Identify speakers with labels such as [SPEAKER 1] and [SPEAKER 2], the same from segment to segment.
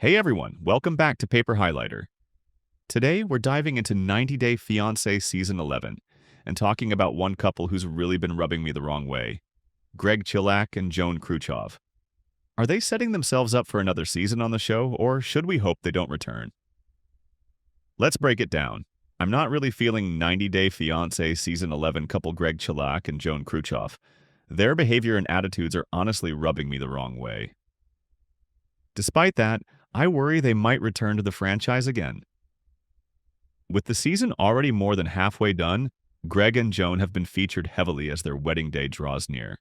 [SPEAKER 1] Hey everyone, welcome back to Paper Highlighter. Today we're diving into 90 Day Fiancé Season 11 and talking about one couple who's really been rubbing me the wrong way, Chillak and Joan Kruchov. Are they setting themselves up for another season on the show, or should we hope they don't return? Let's break it down. I'm not really feeling 90 Day Fiancé Season 11 couple Chillak and Joan Kruchov. Their behavior and attitudes are honestly rubbing me the wrong way. Despite that, I worry they might return to the franchise again. With the season already more than halfway done, Greg and Joan have been featured heavily as their wedding day draws near.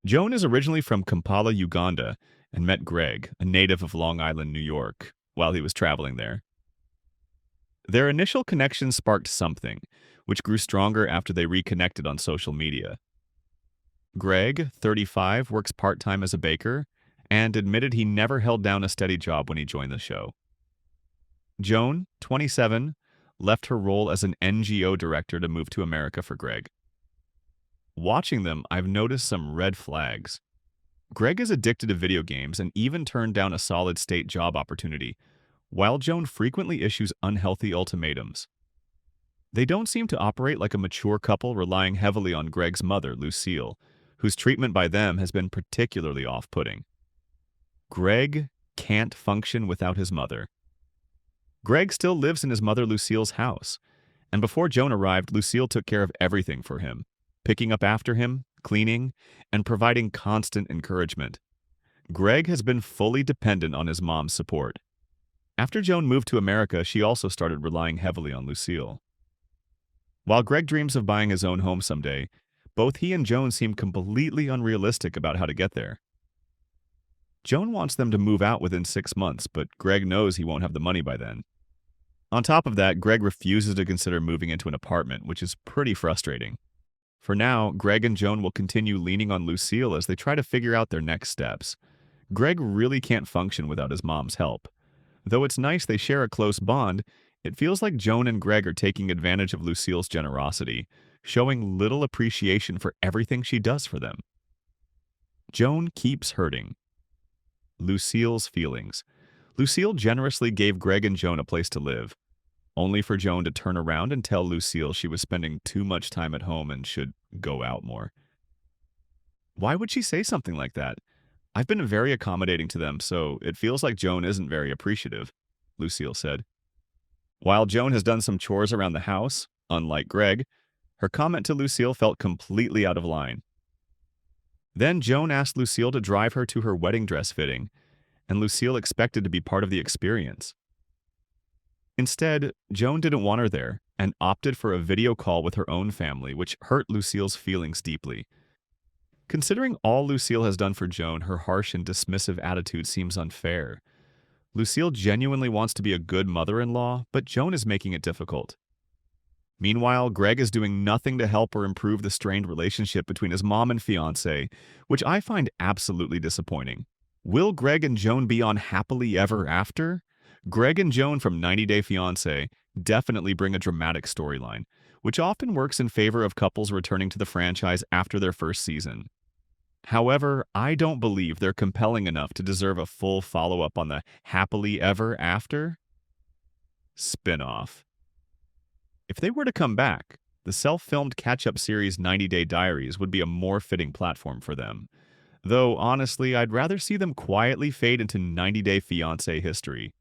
[SPEAKER 1] Joan is originally from Kampala, Uganda, and met Greg, a native of Long Island, New York, while he was traveling there. Their initial connection sparked something, which grew stronger after they reconnected on social media. Greg, 35, works part-time as a baker, and admitted he never held down a steady job when he joined the show. Joan, 27, left her role as an NGO director to move to America for Greg. Watching them, I've noticed some red flags. Greg is addicted to video games and even turned down a solid-state job opportunity, while Joan frequently issues unhealthy ultimatums. They don't seem to operate like a mature couple relying heavily on Greg's mother, Lucille, whose treatment by them has been particularly off-putting. Greg can't function without his mother. Greg still lives in his mother Lucille's house, and before Joan arrived, Lucille took care of everything for him, picking up after him, cleaning, and providing constant encouragement. Greg has been fully dependent on his mom's support. After Joan moved to America, she also started relying heavily on Lucille. While Greg dreams of buying his own home someday, both he and Joan seem completely unrealistic about how to get there. Joan wants them to move out within 6 months, but Greg knows he won't have the money by then. On top of that, Greg refuses to consider moving into an apartment, which is pretty frustrating. For now, Greg and Joan will continue leaning on Lucille as they try to figure out their next steps. Greg really can't function without his mom's help. Though it's nice they share a close bond, it feels like Joan and Greg are taking advantage of Lucille's generosity, showing little appreciation for everything she does for them. Joan keeps hurting. Lucille's feelings. Lucille generously gave Greg and Joan a place to live, only for Joan to turn around and tell Lucille she was spending too much time at home and should go out more. Why would she say something like that? I've been very accommodating to them, so it feels like Joan isn't very appreciative, Lucille said. While Joan has done some chores around the house, unlike Greg, her comment to Lucille felt completely out of line. Then Joan asked Lucille to drive her to her wedding dress fitting, and Lucille expected to be part of the experience. Instead, Joan didn't want her there and opted for a video call with her own family, which hurt Lucille's feelings deeply. Considering all Lucille has done for Joan, her harsh and dismissive attitude seems unfair. Lucille genuinely wants to be a good mother-in-law, but Joan is making it difficult. Meanwhile, Greg is doing nothing to help or improve the strained relationship between his mom and fiancé, which I find absolutely disappointing. Will Greg and Joan be on happily ever after? Greg and Joan from 90 Day Fiancé definitely bring a dramatic storyline, which often works in favor of couples returning to the franchise after their first season. However, I don't believe they're compelling enough to deserve a full follow-up on the happily ever after spin-off. If they were to come back, the self-filmed catch-up series 90 Day Diaries would be a more fitting platform for them. Though, honestly, I'd rather see them quietly fade into 90 Day Fiancé history.